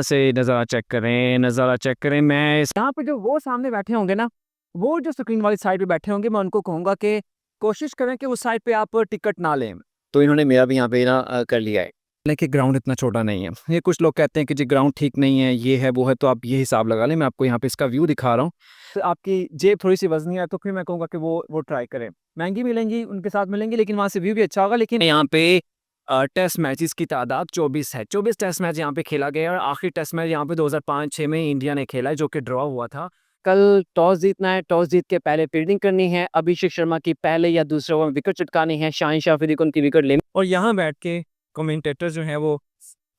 से नज़ारा चेक करें, नज़ारा चेक करें। मैं यहाँ पे जो वो सामने बैठे होंगे ना, वो जो स्क्रीन वाली साइड पे बैठे होंगे, मैं उनको कहूँगा कि कोशिश करें कि उस साइड पे आप टिकट ना लें। तो इन्होंने मेरा भी यहाँ पे ना कर लिया है। लेकिन ग्राउंड इतना छोटा नहीं है। ये कुछ लोग कहते हैं कि जी ग्राउंड ठीक नहीं है, ये है, वो है, तो आप ये हिसाब लगा लें। मैं आपको यहाँ पे इसका व्यू दिखा रहा हूँ। तो आपकी जेब थोड़ी-सी वज़नी है, तो फिर मैं कहूँगा कि वो ट्राई करें। महँगी मिलेंगी, उनके साथ मिलेंगी, लेकिन वहाँ से व्यू भी अच्छा होगा। लेकिन यहाँ पे टेस्ट मैचेस की तादाद 24 है। 24 टेस्ट मैच यहाँ पे खेला गया है और आखिरी टेस्ट मैच यहाँ पे 2005-6 में इंडिया ने खेला है, जो कि ड्रॉ हुआ था। कल टॉस जीतना है, टॉस जीत के पहले फील्डिंग करनी है। अभिषेक शर्मा की पहले या दूसरे ओवर में विकेट चटकानी है। शाहिन शाफरी को उनकी विकेट लेनी और यहाँ बैठ के कमेंटेटर जो हैं वो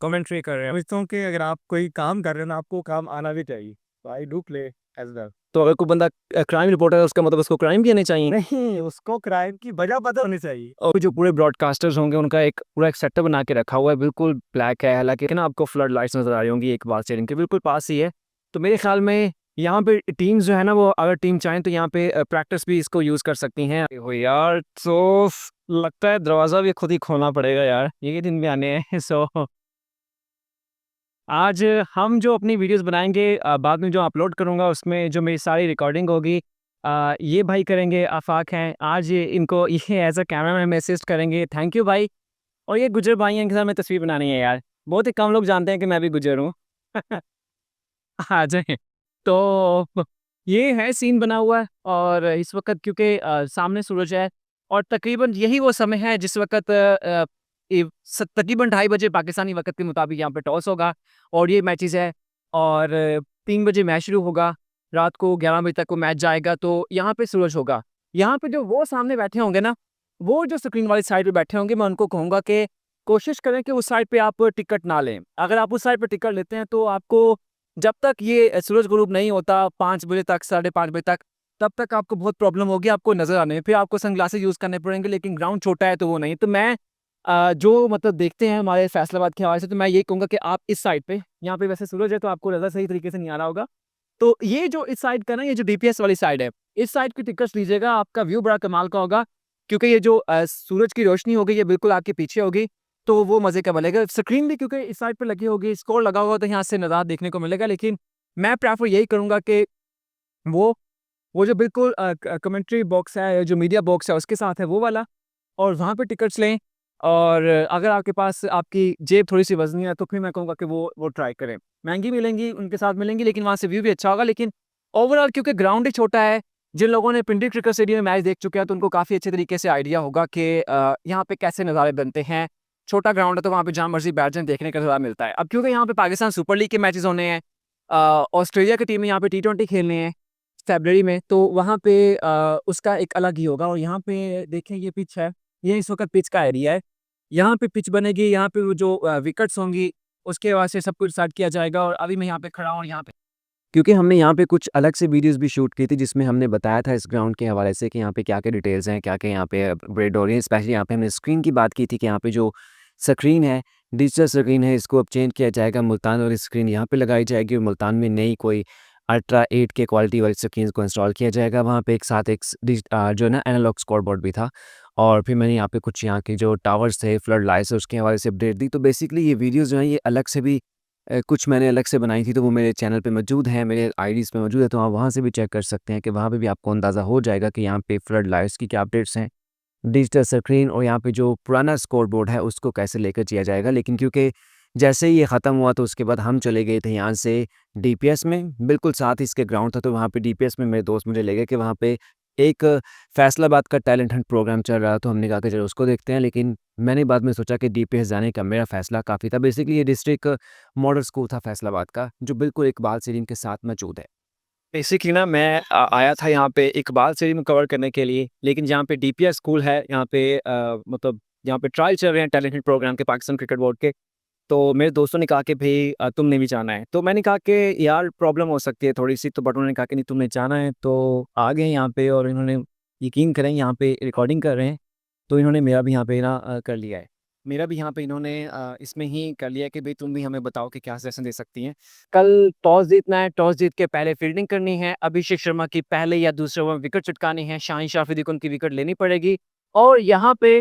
कमेंट्री कर रहे हैं। समझता हूँ कि अगर आप कोई काम कर रहे हो ना, आपको काम आना भी चाहिए। तो I do play as well. तो अगर कोई बंदा क्राइम रिपोर्टर है, उसका मतलब उसको क्राइम भी आने चाहिए। नहीं, उसको क्राइम की वजह पता होनी चाहिए। और जो पूरे ब्रॉडकास्टर्स होंगे, उनका एक पूरा एक सेटअप बना के रखा हुआ है, बिल्कुल ब्लैक है। हालाँकि ना आपको फ्लड लाइट्स नज़र आ रही होंगी एक बार स्टेडियम के बिल्कुल पास ही है। तो मेरे ख़्याल में यहाँ पे टीम्स जो है ना, वो अगर टीम चाहें तो यहाँ पे प्रैक्टिस भी इसको यूज़ कर सकती हैं। हो यार, तो लगता है दरवाज़ा भी खुद ही खोलना पड़ेगा यार, ये दिन भी आने हैं। सो आज हम जो अपनी वीडियोस बनाएँगे, बाद में जो अपलोड करूँगा, उसमें जो मेरी सारी रिकॉर्डिंग होगी, ये भाई करेंगे, आफ़ाक हैं। आज ये इनको ये एज़ अ कैमरामैन में असिस्ट करेंगे। थैंक यू भाई। और ये गुज्जर भाई हैं, इनके साथ में तस्वीर बनानी है यार। बहुत ही कम लोग जानते हैं कि मैं भी गुज्जर हूँ। आ जाएँ। तो ये है सीन बना हुआ है और इस वक़्त क्योंकि सामने सूरज है और तकरीबन यही वो समय है जिस वक़्त तकरीबन 2:30 बजे पाकिस्तानी वक़्त के मुताबिक यहाँ पे टॉस होगा और ये मैचेज़ है और 3 बजे मैच शुरू होगा। रात को 11 बजे तक वो मैच जाएगा, तो यहाँ पे सूरज होगा। यहाँ पे जो वो सामने बैठे होंगे ना, वो जो स्क्रीन वाली साइड पे बैठे होंगे, मैं उनको कहूँगा कि कोशिश करें कि उस साइड पे आप टिकट ना लें। अगर आप उस साइड पे टिकट लेते हैं, तो आपको जब तक ये सूरज गुरूब नहीं होता 5 बजे तक, साढ़े 5 बजे तक, तब तक आपको बहुत प्रॉब्लम होगी, आपको नज़र आने में। फिर आपको सनग्लासेस यूज़ करने पड़ेंगे, लेकिन ग्राउंड छोटा है तो वो नहीं। तो मैं जो मतलब देखते हैं हमारे फैसलाबाद के हवाले से, तो मैं यही कहूँगा कि आप इस साइड पे, यहाँ पे वैसे सूरज है तो आपको नज़र सही तरीके से नहीं आ रहा होगा। तो ये जो इस साइड का ना, ये जो डीपीएस वाली साइड है, इस साइड की टिकट्स लीजिएगा, आपका व्यू बड़ा कमाल का होगा। क्योंकि ये जो सूरज की रोशनी होगी, ये बिल्कुल आपके पीछे होगी, तो वो मज़े का बनेगा। स्क्रीन भी क्योंकि इस साइड पे लगी होगी, स्कोर लगा होगा, तो यहाँ से नज़ारा देखने को मिलेगा। लेकिन मैं प्रेफ़र यही करूँगा कि वो वो जो बिल्कुल कमेंट्री बॉक्स है, जो मीडिया बॉक्स है, उसके साथ है वो वाला, और वहाँ पे टिकट्स लें। और अगर आपके पास आपकी जेब थोड़ी-सी वज़नी है, तो फिर मैं कहूँगा कि वो ट्राई करें। महँगी मिलेंगी, उनके साथ मिलेंगी, लेकिन वहाँ से व्यू भी अच्छा होगा। लेकिन ओवरऑल क्योंकि ग्राउंड ही छोटा है, जिन लोगों ने पिंडी क्रिकेट स्टेडियम में मैच देख चुके हैं, तो उनको काफ़ी अच्छे तरीके से आइडिया होगा कि यहाँ पे कैसे नज़ारे बनते हैं। छोटा ग्राउंड है, तो वहाँ पे जहाँ मर्ज़ी बैठ जाएँ, देखने का नज़ारा मिलता है। अब क्योंकि यहाँ पे पाकिस्तान सुपर लीग के मैचेज़ होने हैं, ऑस्ट्रेलिया की टीमें यहाँ पे टी20 खेलने हैं फ़रवरी में, तो वहाँ पे उसका एक अलग ही होगा। और यहाँ पे देखें, ये पिच है, ये इस वक़्त पिच का एरिया है। यहाँ पे पिच बनेगी, यहाँ पे वो जो विकेट्स होंगी, उसके बाद से सब कुछ स्टार्ट किया जाएगा। और अभी मैं यहाँ पे खड़ा हूँ, यहाँ पे क्योंकि हमने यहाँ पे कुछ अलग से वीडियोज़ भी शूट की थी, जिसमें हमने बताया था इस ग्राउंड के हवाले से कि यहाँ पे क्या-क्या डिटेल्स हैं, क्या-क्या यहाँ पे अपग्रेड हो रही है। स्पेशली यहाँ पे हमने स्क्रीन की बात की थी कि यहाँ पे जो स्क्रीन है, डिजिटल स्क्रीन है, इसको अब चेंज किया जाएगा। मुल्तान वाली स्क्रीन यहाँ पे लगाई जाएगी और मुल्तान में नई कोई अल्ट्रा 8K क्वालिटी वाली स्क्रीन को इंस्टॉल किया जाएगा। वहाँ पे एक साथ एक जो है ना एनालॉग स्कोरबोर्ड भी था। और फिर मैंने यहाँ पे कुछ यहाँ के जो टावर्स थे, फ्लड लाइट्स है, उसके हवाले से अपडेट दी। तो बेसिकली ये वीडियोज़ जो हैं, ये अलग से भी कुछ मैंने अलग से बनाई थी, तो वो मेरे चैनल पे मौजूद हैं, मेरे आईडीज़ पे मौजूद है, तो आप वहाँ से भी चेक कर सकते हैं कि वहाँ पे भी आपको अंदाज़ा हो जाएगा कि यहाँ पे फ्लड लाइट्स की क्या अपडेट्स हैं, डिजिटल स्क्रीन और यहाँ पे जो पुराना स्कोरबोर्ड है, उसको कैसे लेकर किया जाएगा। लेकिन क्योंकि जैसे ही ये ख़त्म हुआ, तो उसके बाद हम चले गए थे यहाँ से डीपीएस में, बिल्कुल साथ ही इसके ग्राउंड था, तो वहाँ पे डीपीएस में मेरे दोस्त मुझे ले गए कि वहाँ पे एक फैसलाबाद का टैलेंट हंट प्रोग्राम चल रहा था, तो हमने कहा कि चलो उसको देखते हैं। लेकिन मैंने बाद में सोचा कि डीपीएस जाने का मेरा फ़ैसला काफ़ी था। बेसिकली ये डिस्ट्रिक्ट मॉडल स्कूल था फैसलाबाद का, जो बिल्कुल इकबाल स्टेडियम के साथ मौजूद है। बेसिकली ना मैं आया था यहाँ पे इकबाल स्टेडियम कवर करने के लिए, लेकिन जहाँ पे डीपीएस स्कूल है, यहाँ पे मतलब यहाँ पे ट्रायल चल रहे हैं टैलेंट हंट प्रोग्राम के, पाकिस्तान क्रिकेट बोर्ड के। तो मेरे दोस्तों ने कहा कि भई तुमने भी जाना है। तो मैंने कहा कि यार प्रॉब्लम हो सकती है थोड़ी-सी, तो बट उन्होंने कहा कि नहीं तुमने जाना है, तो आ गए यहाँ पे। और इन्होंने यकीन करें यहाँ पे रिकॉर्डिंग कर रहे हैं, तो इन्होंने मेरा भी यहाँ पे ना कर लिया है। मेरा भी यहाँ पे इन्होंने इसमें ही कर लिया है कि भई तुम भी हमें बताओ कि क्या सजेशन दे सकती हैं। कल टॉस जीतना है, टॉस जीत के पहले फील्डिंग करनी है। अभिषेक शर्मा की पहले या दूसरे ओवर में विकेट चटकानी है। शाहिन शाफरी को उनकी विकेट लेनी पड़ेगी। और यहाँ पे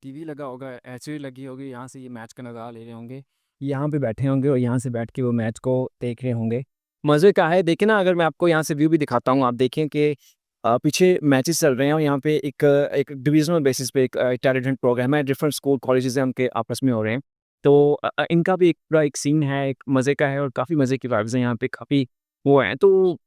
टीवी लगा होगा, एचडी लगी होगी, यहाँ से ये मैच का नज़ारा ले रहे होंगे। यहाँ पे बैठे होंगे और यहाँ से बैठ के वो मैच को देख रहे होंगे। मज़े का है, देखिए ना, अगर मैं आपको यहाँ से व्यू भी दिखाता हूँ, आप देखें कि पीछे मैचेस चल रहे हैं और यहाँ पे एक डिविज़नल बेसिस पे एक टैलेंटेड प्रोग्राम है, डिफरेंट स्कूल कॉलेजेस हैं, उनके आपस में हो रहे हैं। तो इनका भी एक पूरा एक सीन है, एक मज़े का है और काफ़ी मज़े की वाइब्स हैं यहाँ पे, काफ़ी वो हैं, तो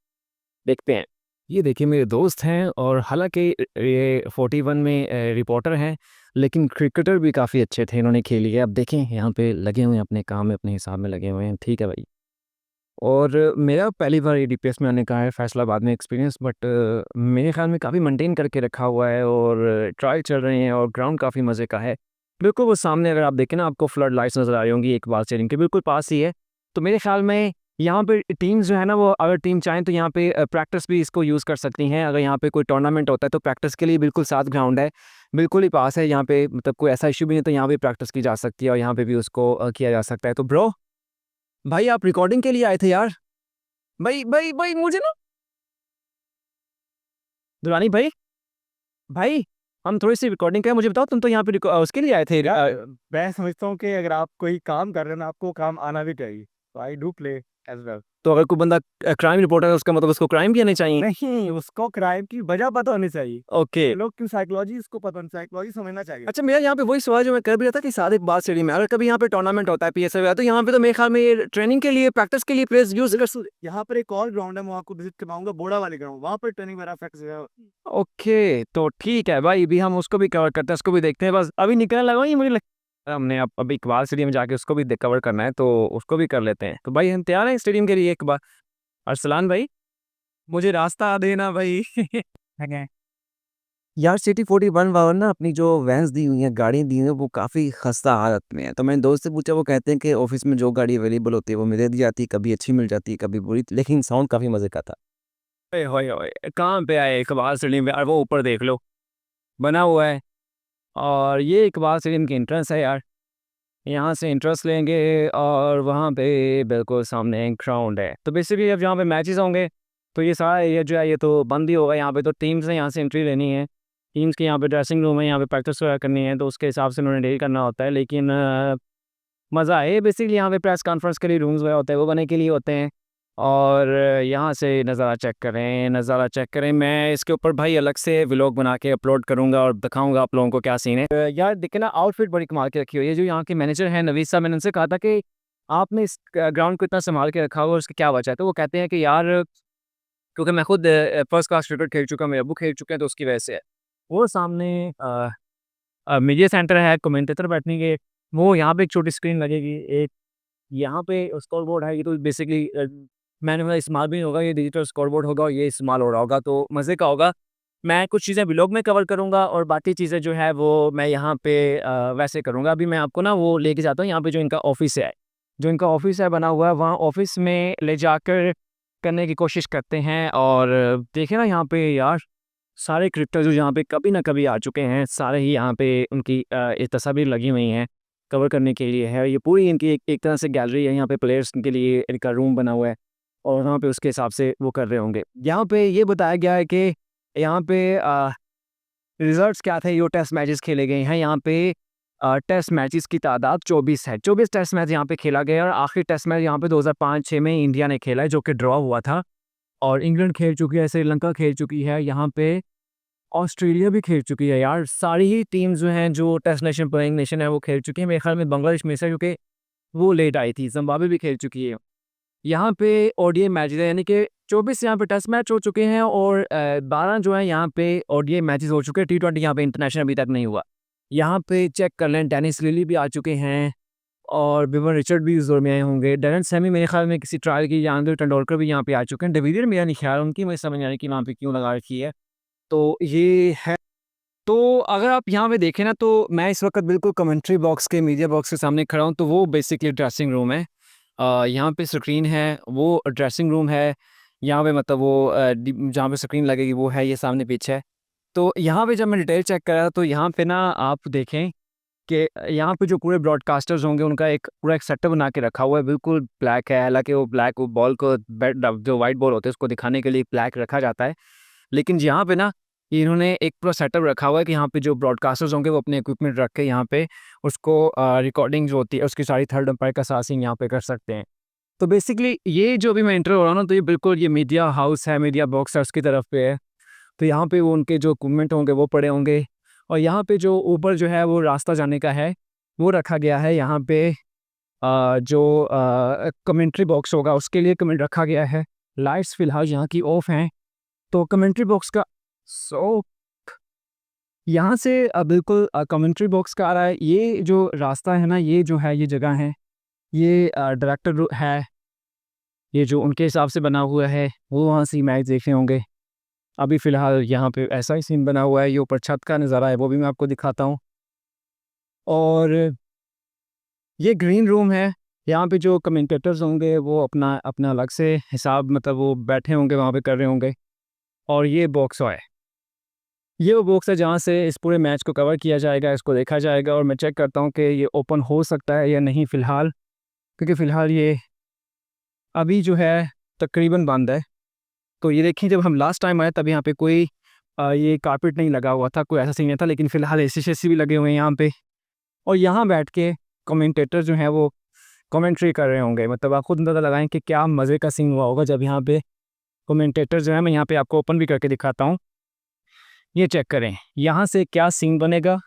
देखते हैं। ये देखिए मेरे दोस्त हैं और हालाँकि ये 41 में रिपोर्टर हैं, लेकिन क्रिकेटर भी काफ़ी अच्छे थे, इन्होंने खेली है। अब देखें यहाँ पे लगे हुए हैं अपने काम में, अपने हिसाब में लगे हुए हैं, ठीक है भाई। और मेरा पहली बार ये डीपीएस में आने का है फैसलाबाद में एक्सपीरियंस, बट मेरे ख़्याल में काफ़ी मेंटेन करके रखा हुआ है और ट्रायल चल रहे हैं और ग्राउंड काफ़ी मज़े का है। बिल्कुल वो सामने अगर आप देखें ना, आपको फ्लड लाइट्स नज़र आ रही होंगी इकबाल स्टेडियम के बिल्कुल पास ही है। तो मेरे ख़्याल में यहाँ पे टीम्स जो है ना, वो अगर टीम चाहें तो यहाँ पे प्रैक्टिस भी इसको यूज़ कर सकती हैं। अगर यहाँ पे कोई टूर्नामेंट होता है तो प्रैक्टिस के लिए बिल्कुल साथ ग्राउंड है, बिल्कुल ही पास है यहाँ पे, मतलब कोई ऐसा इश्यू भी नहीं है, तो यहाँ पे प्रैक्टिस की जा सकती है और यहाँ पे भी उसको किया जा सकता है। तो ब्रो, भाई आप रिकॉर्डिंग के लिए आए थे यार? भाई भाई भाई मुझे ना, दुरानी भाई, भाई हम थोड़ी-सी रिकॉर्डिंग करें, मुझे बताओ, तुम तो यहाँ पे उसके लिए आए थे यार मैं समझता हूँ कि अगर आप कोई काम कर रहे हो ना, आपको काम आना भी चाहिए। तो I do play as well. तो अगर कोई बंदा क्राइम रिपोर्टर है, उसका मतलब उसको क्राइम भी आने चाहिए? नहीं, उसको क्राइम की वजह पता होनी चाहिए। ओके। ये लोग की साइकोलॉजी इसको पता होनी साइकोलॉजी समझना चाहिए। अच्छा, मेरा यहाँ पे वही सवाल जो मैं कर भी रहा था कि सादिक बाद स्टेडियम में अगर कभी यहाँ पे टूर्नामेंट होता है पीएसएल का, तो यहाँ पे तो मेरे ख्याल में ये ट्रेनिंग के लिए, प्रैक्टिस के लिए प्लेयर्स यूज़ कर। यहाँ पर एक और ग्राउंड है, मैं आपको विज़िट करवाऊँगा, बोड़ा वाली ग्राउंड, वहाँ पर ट्रेनिंग वगैरह प्रैक्टिस है। ओके, तो ठीक है भाई, अभी हम उसको भी कवर करते हैं, उसको भी देखते हैं। बस अभी निकलने लगा हूँ, ये मुझे हमने अब अभी इकबाल स्टेडियम में जाके उसको भी कवर करना है, तो उसको भी कर लेते हैं। तो भाई हम तैयार हैं स्टेडियम के लिए एक बार। अरसलान भाई, मुझे रास्ता देना भाई। यार सिटी 41 वालों ना अपनी जो वैन्स दी हुई हैं, गाड़ियाँ दी हुई हैं, वो काफ़ी खस्ता हालत में है। तो मैंने दोस्त से पूछा, वो कहते हैं कि ऑफिस में जो गाड़ी अवेलेबल होती है वो मुझे दी जाती है, कभी अच्छी मिल जाती है, कभी बुरी, लेकिन साउंड काफ़ी मज़े का था। ओए होए होए! कहाँ पे आए इकबाल स्टेडियम में, और वो ऊपर देख लो, बना हुआ है, और ये इकबाल स्टेडियम की एंट्रेंस है यार। यहाँ से एंट्रेंस लेंगे और वहाँ पे बिल्कुल सामने एक ग्राउंड है। तो बेसिकली अब जहाँ पे मैचेस होंगे, तो ये सारा एरिया जो है ये तो बंद ही होगा। यहाँ पे तो टीम्स ने यहाँ से एंट्री लेनी है। टीम्स के यहाँ पे ड्रेसिंग रूम है, यहाँ पे प्रैक्टिस वगैरह करनी है, तो उसके हिसाब से उन्होंने डील करना होता है। लेकिन मज़ा है बेसिकली, यहाँ पे प्रेस कॉन्फ्रेंस के लिए रूम्स वगैरह होते हैं, वो बने के लिए होते हैं। और यहाँ से नज़ारा चेक करें, नज़ारा चेक करें। मैं इसके ऊपर भाई अलग से व्लॉग बना के अपलोड करूँगा और दिखाऊँगा आप लोगों को क्या सीन है। यार देखिए ना, आउटफिट बड़ी कमाल की रखी हुई है। जो यहाँ के मैनेजर हैं नवीद साहब, मैंने उनसे कहा था कि आपने इस ग्राउंड को इतना संभाल के रखा हुआ है, उसकी क्या वजह है? तो वो कहते हैं कि यार, क्योंकि मैं खुद फर्स्ट क्लास क्रिकेट खेल चुका हूँ, मेरे अब्बू खेल चुके हैं, तो उसकी वजह से है। वो सामने मीडिया सेंटर है, कमेंटेटर बैठने के, वो यहाँ पे एक छोटी स्क्रीन लगेगी, एक यहाँ पे स्कोरबोर्ड है। ये तो बेसिकली मैनुअल इस्तेमाल भी नहीं होगा, ये डिजिटल स्कोरबोर्ड होगा और ये इस्तेमाल हो रहा होगा, तो मज़े का होगा। मैं कुछ चीज़ें व्लॉग में कवर करूँगा और बाकी चीज़ें जो है वो मैं यहाँ पे वैसे करूँगा। अभी मैं आपको ना वो लेके जाता हूँ यहाँ पे, जो इनका ऑफ़िस है। जो इनका ऑफ़िस है बना हुआ है, वहाँ ऑफ़िस में ले जाकर करने की कोशिश करते हैं। और देखिए ना यहाँ पे यार, सारे क्रिकेटर जो यहाँ पे कभी ना कभी आ चुके हैं, सारे ही यहाँ पे उनकी ये तस्वीर लगी हुई हैं, कवर करने के लिए है। ये पूरी इनकी एक तरह से गैलरी है, यहाँ पे प्लेयर्स के लिए इनका रूम बना हुआ है और वहाँ पे उसके हिसाब से वो कर रहे होंगे। यहाँ पे ये बताया गया है कि यहाँ पे रिजल्ट्स क्या थे, जो टेस्ट मैचेस खेले गए हैं यहाँ पे। टेस्ट मैचेस की तादाद 24 है, 24 टेस्ट मैच यहाँ पे खेला गया है। और आखिरी टेस्ट मैच यहाँ पे 2005-6 में इंडिया ने खेला है, जो कि ड्रॉ हुआ था। और इंग्लैंड खेल चुकी है, श्रीलंका खेल चुकी है, यहाँ पे ऑस्ट्रेलिया भी खेल चुकी है यार। सारी ही टीम्स जो हैं, जो टेस्ट नेशन प्लेइंग नेशन है, वो खेल चुकी है। मेरे ख्याल में बांग्लादेश में से, क्योंकि वो लेट आई थी, ज़िम्बाब्वे भी खेल चुकी है। यहाँ पे ओडीआई मैचेस है, यानी कि 24 यहाँ पे टेस्ट मैच हो चुके हैं और 12 जो है यहाँ पे ओडीआई मैचेस हो चुके हैं। टी20 यहाँ पे इंटरनेशनल अभी तक नहीं हुआ। यहाँ पे चेक कर लें, डेनिस लिली भी आ चुके हैं और विवन रिचर्ड भी इस दौर में आए होंगे। डेरेन सैमी मेरे ख्याल में किसी ट्रायल की, या अंदर टेंडुलकर भी यहाँ पे आ चुके हैं। डिविलियर मेरा नहीं ख्याल, उनकी मुझे समझ नहीं आ रही कि वहाँ पे क्यों लगा रखी है। तो ये है। तो अगर आप यहाँ पे देखें ना, तो मैं इस वक्त बिल्कुल कमेंट्री बॉक्स के, मीडिया बॉक्स के सामने खड़ा हूँ। तो वो बेसिकली ड्रेसिंग रूम है। यहाँ पे स्क्रीन है, वो ड्रेसिंग रूम है। यहाँ पे मतलब वो जहाँ पे स्क्रीन लगेगी वो है, ये सामने पीछे है। तो यहाँ पे जब मैं डिटेल चेक कर रहा था, तो यहाँ पे ना आप देखें कि यहाँ पे जो पूरे ब्रॉडकास्टर्स होंगे, उनका एक पूरा एक सेटअप बना के रखा हुआ है, बिल्कुल ब्लैक है। हालांकि वो ब्लैक, वो बॉल को जो वाइट बॉल होते हैं उसको दिखाने के लिए ब्लैक रखा जाता है। लेकिन यहाँ पे ना इन्होंने एक पूरा सेटअप रखा हुआ है कि यहाँ पे जो ब्रॉडकास्टर्स होंगे वो अपने इक्विपमेंट रख के यहाँ पे उसको रिकॉर्डिंग जो होती है उसकी सारी थर्ड एम्पायर का सासिंग यहाँ पे कर सकते हैं। तो बेसिकली ये जो अभी मैं एंटर हो रहा हूँ ना, तो ये बिल्कुल ये मीडिया हाउस है, मीडिया बॉक्स है, उसकी तरफ पे है। तो यहाँ पे वो उनके जो इक्विपमेंट होंगे वो पड़े होंगे, और यहाँ पे जो ऊपर जो है वो रास्ता जाने का है वो रखा गया है। यहाँ पे जो कमेंट्री बॉक्स होगा उसके लिए कमेंट रखा गया है। लाइट्स फ़िलहाल यहाँ की ऑफ हैं, तो कमेंट्री बॉक्स का सो यहाँ से बिल्कुल कमेंट्री बॉक्स का आ रहा है। ये जो रास्ता है ना, ये जो है ये जगह है, ये डायरेक्टर है, ये जो उनके हिसाब से बना हुआ है वो वहाँ से मैच देख रहे होंगे। अभी फ़िलहाल यहाँ पे ऐसा ही सीन बना हुआ है, ये ऊपर छत का नज़ारा है वो भी मैं आपको दिखाता हूँ। और ये ग्रीन रूम है, यहाँ पे जो कमेंटेटर्स होंगे वो अपना अपना अलग से हिसाब मतलब वो बैठे होंगे वहाँ पे कर रहे होंगे। और ये बॉक्स है, ये वो बॉक्स है जहाँ से इस पूरे मैच को कवर किया जाएगा, इसको देखा जाएगा। और मैं चेक करता हूँ कि ये ओपन हो सकता है या नहीं फ़िलहाल, क्योंकि फ़िलहाल ये अभी जो है तकरीबन बंद है। तो ये देखिए, जब हम लास्ट टाइम आए तब यहाँ पे कोई ये कारपेट नहीं लगा हुआ था, कोई ऐसा सीन नहीं था, लेकिन फ़िलहाल एसी भी लगे हुए हैं यहाँ पे। और यहाँ बैठ के कमेंटेटर जो हैं वो कमेंट्री कर रहे होंगे। मतलब आप खुद अंदाज़ा लगाएं कि क्या मज़े का सीन हुआ होगा जब यहाँ पे कमेंटेटर जो है, मैं यहाँ पे आपको ओपन भी करके दिखाता हूँ। ये चेक करें यहाँ से क्या सीन बनेगा,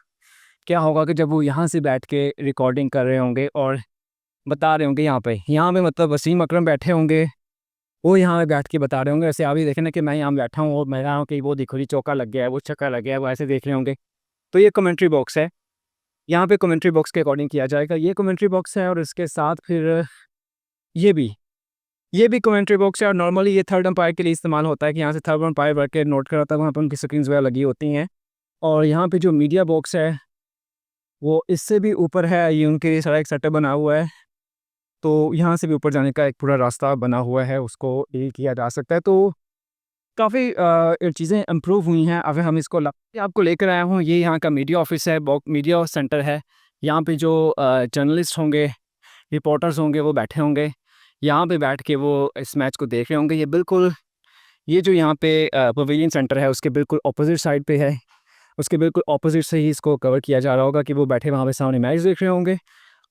क्या होगा कि जब वो यहाँ से बैठ के रिकॉर्डिंग कर रहे होंगे और बता रहे होंगे। यहाँ पे मतलब वसीम अकरम बैठे होंगे, वो यहाँ पे बैठ के बता रहे होंगे। ऐसे आप ही देखें ना कि मैं यहाँ बैठा हूँ और मैं रहा हूँ कि वो देखो जी चौका लग गया है, वो छक्का लग गया है, वो ऐसे देख रहे होंगे। तो ये कमेंट्री बॉक्स है, यहाँ पे कमेंट्री बॉक्स के अकॉर्डिंग किया जाएगा। ये कमेंट्री बॉक्स है और इसके साथ फिर ये भी ये भी कमेंट्री बॉक्स है। और नॉर्मली ये थर्ड एम्पायर के लिए इस्तेमाल होता है कि यहाँ से थर्ड एम्पायर बैठ के नोट कराता है, वहाँ पर उनकी स्क्रीन्स वगैरह लगी होती हैं। और यहाँ पे जो मीडिया बॉक्स है वो इससे भी ऊपर है, ये उनके लिए सारा एक सेटअप बना हुआ है। तो यहाँ से भी ऊपर जाने का एक पूरा रास्ता बना हुआ है, उसको ये किया जा सकता है। तो काफ़ी चीज़ें इम्प्रूव हुई हैं। अगर हम इसको आपको लेकर आया हूँ, ये यहाँ का मीडिया ऑफिस है, मीडिया सेंटर है। यहाँ पे जो जर्नलिस्ट होंगे, रिपोर्टर्स होंगे वो बैठे होंगे, यहाँ पे बैठ के वो इस मैच को देख रहे होंगे। ये बिल्कुल ये जो यहाँ पे पवेलियन सेंटर है उसके बिल्कुल अपोजिट साइड पे है, उसके बिल्कुल अपोजिट से ही इसको कवर किया जा रहा होगा कि वो बैठे वहाँ पे सामने मैच देख रहे होंगे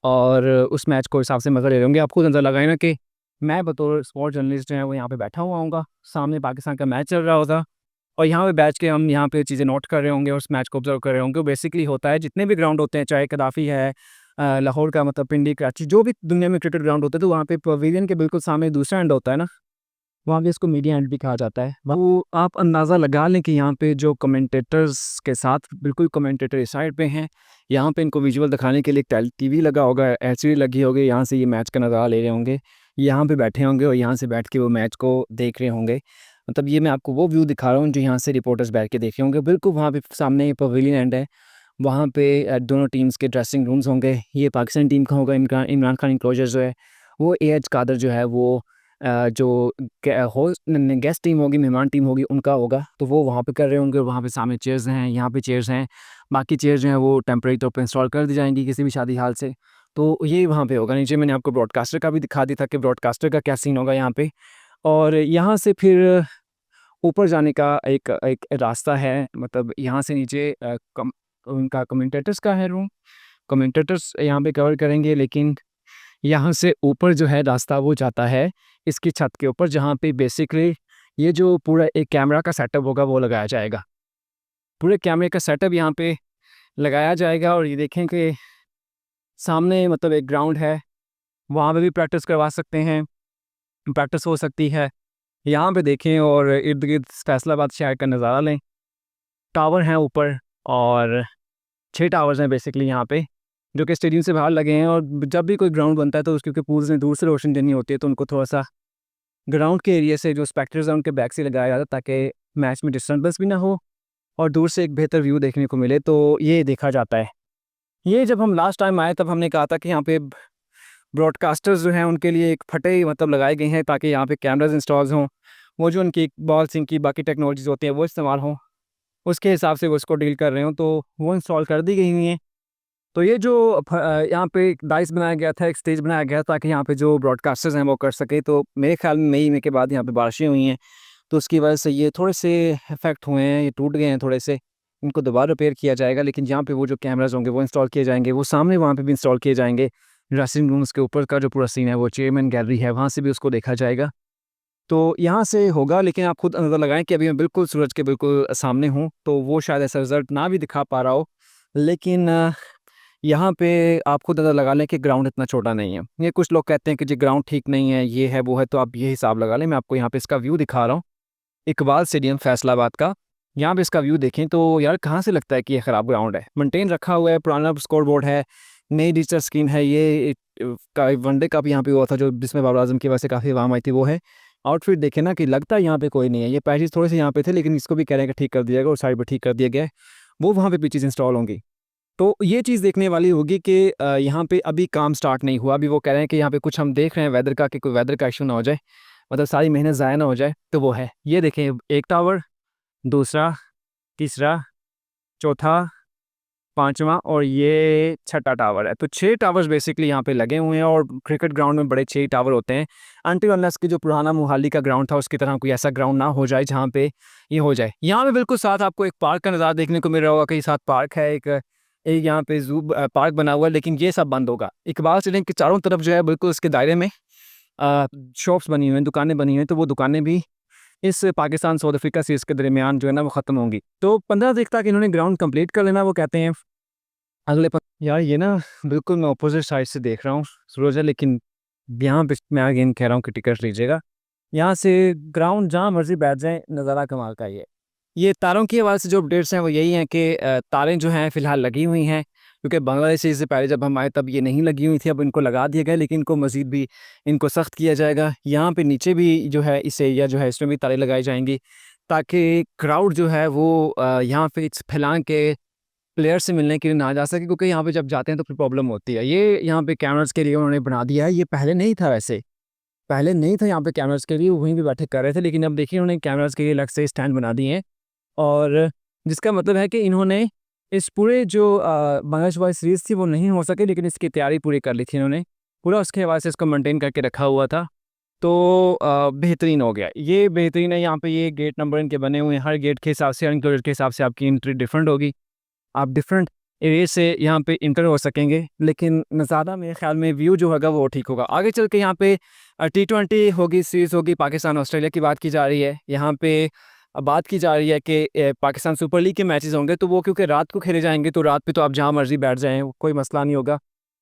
और उस मैच को हिसाब से मज़ा ले रहे होंगे। आप खुद अंदाज़ा लगाएं ना कि मैं बतौर स्पोर्ट जर्नलिस्ट जो है वो यहाँ पे बैठा हुआ हूँगा, सामने पाकिस्तान का मैच चल रहा होता और यहाँ पे बैठ के हम यहाँ पे चीज़ें नोट कर रहे होंगे और उस मैच को ऑब्जर्व कर रहे होंगे। बेसिकली होता है जितने भी ग्राउंड होते हैं, चाहे कदाफ़ी है, लाहौर का मतलब पिंडी, कराची, जो भी दुनिया में क्रिकेट ग्राउंड होते हैं, तो वहाँ पे पवेलियन के बिल्कुल सामने दूसरा एंड होता है ना, वहाँ पे इसको मीडिया एंड भी कहा जाता है। वो आप अंदाज़ा लगा लें कि यहाँ पे जो कमेंटेटर्स के साथ बिल्कुल कमेंटेटर इस साइड पे हैं, यहाँ पे इनको विजुअल दिखाने के लिए टीवी लगा होगा, एलसीडी लगी होगी, यहाँ से ये मैच का नज़ारा ले रहे होंगे, यहाँ पे बैठे होंगे और यहाँ से बैठ के वो मैच को देख रहे होंगे। मतलब ये मैं आपको वो व्यू दिखा रहा हूँ जो यहाँ से रिपोर्टर्स बैठ के देख रहे होंगे। बिल्कुल वहाँ पे सामने पवेलियन एंड है, वहाँ पे दोनों टीम्स के ड्रेसिंग रूम्स होंगे। ये पाकिस्तान टीम का होगा, इमरान खान इंक्लोजर जो है वो एएच कादर जो है वो जो होस्ट गेस्ट टीम होगी, मेहमान टीम होगी, उनका होगा। तो वो वहाँ पे कर रहे होंगे और वहाँ पे सामने चेयर्स हैं, यहाँ पे चेयर्स हैं। बाकी चेयर्स जो हैं वो टेम्परेरी तौर पे इंस्टॉल कर दी जाएंगी किसी भी शादी हाल से। तो ये वहाँ पे होगा। नीचे मैंने आपको ब्रॉडकास्टर का भी दिखा दिया था कि ब्रॉडकास्टर का क्या सीन होगा यहाँ पे। और यहाँ से फिर ऊपर जाने का एक एक रास्ता है, मतलब यहाँ से नीचे उनका कमेंटेटर्स का है रूम, कमेंटेटर्स यहाँ पे कवर करेंगे। लेकिन यहाँ से ऊपर जो है रास्ता वो जाता है इसकी छत के ऊपर, जहाँ पे बेसिकली ये जो पूरा एक कैमरा का सेटअप होगा वो लगाया जाएगा। पूरे कैमरे का सेटअप यहाँ पे लगाया जाएगा। और ये देखें कि सामने मतलब एक ग्राउंड है, वहाँ पे भी प्रैक्टिस करवा सकते हैं, प्रैक्टिस हो सकती है। यहाँ पे देखें और इर्द गिर्द फैसलाबाद शहर का नज़ारा लें। टावर हैं ऊपर और 6 टावर्स हैं बेसिकली यहाँ पे, जो कि स्टेडियम से बाहर लगे हैं। और जब भी कोई ग्राउंड बनता है तो उसके पूल्स में दूर से रोशनी देनी होती है, तो उनको थोड़ा सा ग्राउंड के एरिया से जो स्पेक्टर्स हैं उनके बैक से लगाया जाता है ताकि मैच में डिस्टर्बेंस भी ना हो और दूर से एक बेहतर व्यू देखने को मिले। तो ये देखा जाता है। ये जब हम लास्ट टाइम आए तब हमने कहा था कि यहाँ पे ब्रॉडकास्टर्स जो हैं उनके लिए एक फटे मतलब लगाए गए हैं ताकि यहाँ पे कैमराज इंस्टॉल्स हों, वो जो उनकी बॉल सिंक की बाकी टेक्नोलॉजीज़ होती हैं वो इस्तेमाल हों, उसके हिसाब से वो उसको डील कर रहे हों, तो वो इंस्टॉल कर दी गई हुई हैं। तो ये जो यहाँ पे एक डाइस बनाया गया था, एक स्टेज बनाया गया ताकि यहाँ पे जो ब्रॉडकास्टर्स हैं वो कर सके। तो मेरे ख्याल में मई में के बाद यहाँ पे बारिशें हुई हैं, तो उसकी वजह से ये थोड़े से इफ़ेक्ट हुए हैं, ये टूट गए हैं थोड़े से। इनको दोबारा रिपेयर किया जाएगा, लेकिन जहाँ पे वो जो कैमराज़ होंगे वो इंस्टॉल किए जाएँगे, वो सामने वहाँ पे भी इंस्टॉल किए जाएँगे। ड्रेसिंग रूम्स के ऊपर का जो पूरा सीन है, वो चेयरमैन गैलरी है, वहाँ से भी उसको देखा जाएगा। तो यहाँ से होगा, लेकिन आप खुद अंदाज़ा लगाएँ कि अभी मैं बिल्कुल सूरज के बिल्कुल सामने हूँ, तो वो शायद ऐसा रिज़ल्ट ना भी दिखा पा रहा हो। लेकिन यहाँ पे आप खुद अंदाज़ा लगा लें कि ग्राउंड इतना छोटा नहीं है। ये कुछ लोग कहते हैं कि जी ग्राउंड ठीक नहीं है, ये है, वो है, तो आप ये हिसाब लगा लें। मैं आपको यहाँ पे इसका व्यू दिखा रहा हूँ, इकबाल स्टेडियम फैसलाबाद का। यहाँ पे इसका व्यू देखें तो यार कहाँ से लगता है कि ये ख़राब ग्राउंड है। मेंटेन रखा हुआ है, पुराना स्कोरबोर्ड है, नई डिजिटल स्क्रीन है, ये का वनडे कप यहाँ पे हुआ था जो जिसमें बाबर आज़म की वजह से काफ़ी अवाम आई थी, वो है। आउटफिट देखें ना कि लगता है यहाँ पे कोई नहीं है। ये पैचेज़ थोड़े से यहाँ पे थे, लेकिन इसको भी कह रहे हैं कि ठीक कर दिया गया और साइड पे ठीक कर दिया गया है। वो वहाँ पे पिचेज़ इंस्टॉल होंगी। तो ये चीज़ देखने वाली होगी कि यहाँ पे अभी काम स्टार्ट नहीं हुआ। अभी वो कह रहे हैं कि यहाँ पे कुछ हम देख रहे हैं वेदर का, कि कोई वेदर का इश्यू ना हो जाए, मतलब सारी मेहनत ज़ाया ना हो जाए, तो वो है। ये देखें, एक टावर, दूसरा, तीसरा, चौथा, पाँचवाँ और ये छठा टावर है। तो 6 टावर्स बेसिकली यहाँ पे लगे हुए हैं, और क्रिकेट ग्राउंड में बड़े 6 टावर होते हैं। अनटिल अनलेस कि जो पुराना मोहाली का ग्राउंड था उसकी तरह कोई ऐसा ग्राउंड ना हो जाए जहाँ पे ये हो जाए। यहाँ पे बिल्कुल साथ आपको एक पार्क का नज़ारा देखने को मिल रहा होगा, कहीं साथ पार्क है, एक एक यहाँ पे पार्क बना हुआ है, लेकिन ये सब बंद होगा। इकबाल स्टेडियम के चारों तरफ जो है बिल्कुल उसके दायरे में शॉप्स बनी हुई हैं, दुकानें बनी हुई हैं, तो वो दुकानें भी इस पाकिस्तान साउथ अफ्रीका सीरीज़ के दरमियान जो है ना वो ख़त्म होंगी। तो 15 तारीख तक इन्होंने ग्राउंड कंप्लीट कर लेना, वो कहते हैं। अगले प यार ये ना बिल्कुल मैं अपोज़िट साइड से देख रहा हूँ सूरज है, लेकिन यहाँ पे मैं अगेन कह रहा हूँ कि टिकट लीजिएगा। यहाँ से ग्राउंड जहाँ मर्ज़ी बैठ जाएँ, नज़ारा कमाल का ही है। ये तारों की हवाले से जो अपडेट्स हैं वो यही हैं कि तारें जो हैं फ़िलहाल लगी हुई हैं, क्योंकि बांग्लादेश से पहले जब हम आए तब ये नहीं लगी हुई थी, अब इनको लगा दिया गया है, लेकिन इनको मज़ीद भी इनको सख्त किया जाएगा। यहाँ पे नीचे भी जो है इस एरिया जो है इसमें भी तारें लगाई जाएँगी, ताकि क्राउड जो है वो यहाँ पे फैला के प्लेयर से मिलने के लिए ना जा सके, क्योंकि यहाँ पे जब जाते हैं तो फिर प्रॉब्लम होती है। ये यहाँ पे कैमराज़ के लिए उन्होंने बना दिया है, ये पहले नहीं था वैसे। पहले नहीं था यहाँ पे कैमराज़ के लिए, वहीं पे बैठे कर रहे थे, लेकिन अब देखिए उन्होंने कैमराज़ के लिए अलग से स्टैंड बना दिए हैं, और जिसका मतलब है कि इन्होंने इस पूरे जो बांग्लादेश वाली सीरीज़ थी वो नहीं हो सकी, लेकिन इसकी तैयारी पूरी कर ली थी इन्होंने। पूरा उसके हवाले से इसको मेंटेन करके रखा हुआ था, तो बेहतरीन हो गया। ये बेहतरीन है, यहाँ पे ये गेट नंबर इनके बने हुए हैं, हर गेट के हिसाब से, हर एन्क्लोजर के हिसाब से आपकी एंट्री डिफरेंट होगी। आप डिफरेंट एरिया से यहाँ पे इंटर हो सकेंगे, लेकिन नज़ारा मेरे ख़्याल में व्यू जो होगा वो ठीक होगा। आगे चल के यहाँ पे T20 होगी, सीरीज़ होगी, पाकिस्तान ऑस्ट्रेलिया की बात की जा रही है। यहाँ पे बात की जा रही है कि पाकिस्तान सुपर लीग के मैचेस होंगे, तो वो क्योंकि रात को खेले जाएँगे, तो रात पे तो आप जहाँ मर्ज़ी बैठ जाएँ, कोई मसला नहीं होगा।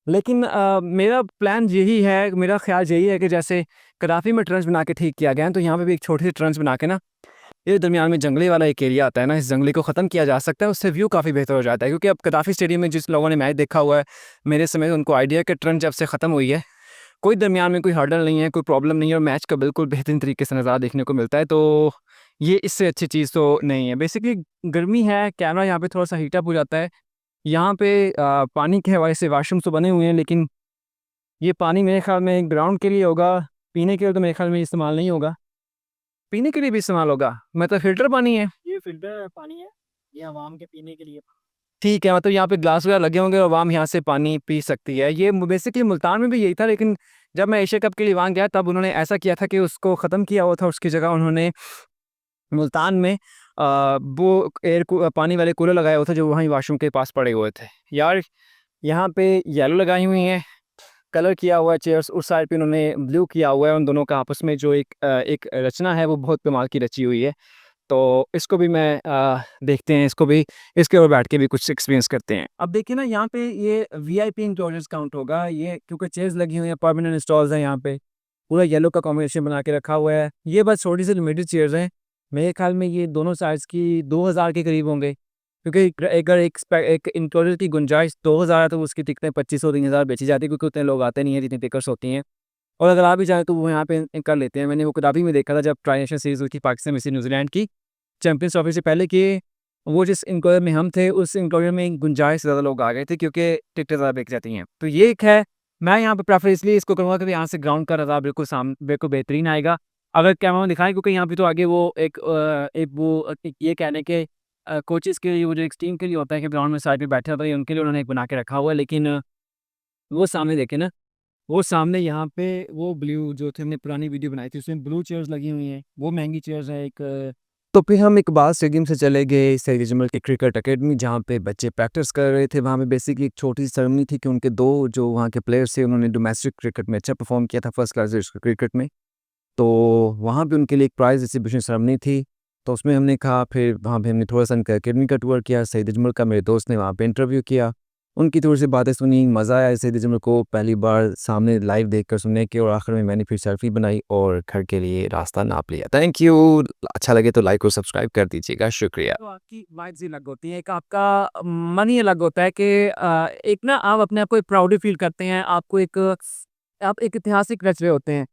लेकिन मेरा प्लान यही है, मेरा ख़्याल यही है कि जैसे कदाफ़ी में ट्रंच बना के ठीक किया गया है, तो यहाँ पे भी एक छोटी सी ट्रंच बना के ना, ये दरमियान में जंगली वाला एक एरिया आता है ना, इस जंगली को ख़त्म किया जा सकता है, उससे व्यू काफ़ी बेहतर हो जाता है। क्योंकि अब कदाफ़ी स्टेडियम में जिस लोगों ने मैच देखा हुआ है, मेरे समेत, उनको आइडिया है कि ट्रेंड जब से ख़त्म हुई है, कोई दरमियान में कोई हर्डल नहीं है, कोई प्रॉब्लम नहीं है, और मैच का बिल्कुल बेहतरीन तरीके से नज़ारा देखने को मिलता है। तो ये इससे अच्छी चीज़ तो नहीं है। बेसिकली गर्मी है, कैमरा यहाँ पे थोड़ा-सा हीट अप हो जाता है। यहाँ पे पानी के हवाले से वाशरूम्स तो बने हुए हैं, लेकिन ये पानी मेरे ख़्याल में ग्राउंड के लिए होगा, पीने के लिए तो मेरे ख़्याल में इस्तेमाल नहीं होगा। पीने के लिए भी इस्तेमाल होगा, मतलब फ़िल्टर पानी है। ये फ़िल्टर पानी है, ये आवाम के पीने के लिए। ठीक है, मतलब यहाँ पे ग्लास वगैरह लगे होंगे और अवाम यहाँ से पानी पी सकती है। ये बेसिकली मुल्तान में भी यही था, लेकिन जब मैं एशिया कप के लिए वहाँ गया तब उन्होंने ऐसा किया था कि उसको ख़त्म किया हुआ था, उसकी जगह उन्होंने मुल्तान में वो पानी वाले कूलर लगाया हुआ था जो वहीं वॉशरूम के पास पड़े हुए थे। यार यहाँ पे येलो लगाई हुई हैं, कलर किया हुआ है चेयर्स, उस साइड पे उन्होंने ब्लू किया हुआ है, उन दोनों का आपस में जो एक रचना है वो बहुत कमाल की रची हुई है। तो इसको भी मैं देखते हैं, इसको भी इसके ऊपर बैठ के भी कुछ एक्सपीरियंस करते हैं। अब देखिए ना, यहाँ पे ये वीआईपी इंक्लोजर्स काउंट होगा, ये क्योंकि चेयर्स लगी हुई हैं, परमानेंट स्टॉल्स हैं यहाँ पे, पूरा येलो का कॉम्बिनेशन बना के रखा हुआ है। ये बस छोटी सी लिमिटेड चेयर्स हैं, मेरे ख्याल में ये दोनों साइज़ की 2000 के करीब होंगे, क्योंकि अगर एक इंक्लोजर की गुंजाइश 2000 है तो उसकी टिकटें 2500-3000 बेची जाती है, क्योंकि उतने लोग आते नहीं हैं जितनी टिकट्स होती हैं। और अगर आ भी जाएँ तो वो यहाँ पे कर लेते हैं। मैंने वो किताबी में देखा था जब ट्राई नेशन सीरीज़ हुई थी पाकिस्तान वर्सेस न्यूज़ीलैंड की, चैंपियंस ट्रॉफी से पहले, कि वो जिस एन्क्लोजर में हम थे, उस एन्क्लोजर में गुंजाइश से ज़्यादा लोग आ गए थे, क्योंकि टिकटें ज़्यादा बिक जाती हैं। तो ये एक है, मैं यहाँ पे प्रेफ़र इसलिए इसको करूँगा क्योंकि यहाँ से ग्राउंड का नज़ारा बिल्कुल बेहतरीन आएगा। अगर कैमरा में दिखाएँ, क्योंकि यहाँ पे तो आगे वो ये कह लें कि कोचेज़ के लिए, वो जो एक टीम के लिए होता है कि ग्राउंड में साइड पे बैठे होते हैं, उनके लिए उन्होंने एक बना के रखा हुआ है, लेकिन वो सामने देखें ना, वो सामने यहाँ पे वो ब्लू जो थे हमने पुरानी वीडियो बनाई थी उसमें ब्लू चेयर्स लगी हुई हैं, वो महंगी चेयर्स हैं एक। तो फिर हम इकबाल स्टेडियम से चले गए सैयद अजमल की क्रिकेट अकेडमी जहाँ पे बच्चे प्रैक्टिस कर रहे थे। वहाँ पे बेसिकली एक छोटी सी सेरेमनी थी कि उनके 2 जो वहाँ के प्लेयर्स थे उन्होंने डोमेस्टिक क्रिकेट में अच्छा परफॉर्म किया था फर्स्ट क्लास क्रिकेट में। तो वहाँ पे उनके लिए एक प्राइज़ डिस्ट्रीब्यूशन सेरेमनी थी। तो उसमें हमने कहा फिर वहाँ पे हमने थोड़ा-सा उनका अकेडमी का टूर किया। सईद अजमल का मेरे दोस्त ने वहाँ पे इंटरव्यू किया। उनकी थोड़ी-सी बातें सुनी, मज़ा आया सईद अजमल को पहली बार सामने लाइव देखकर सुनने के और आखिर में मैंने फिर सेल्फी बनाई और घर के लिए रास्ता नाप लिया। Thank you. अच्छा लगे तो लाइक और सब्सक्राइब कर दीजिएगा। शुक्रिया। तो आपकी वाइब्स ही अलग होती हैं। एक आपका मन ही अलग होता है कि एक ना आप अपने आप को एक प्राउड फील करते हैं। आपको एक आप एक ऐतिहासिक रच रहे होते हैं।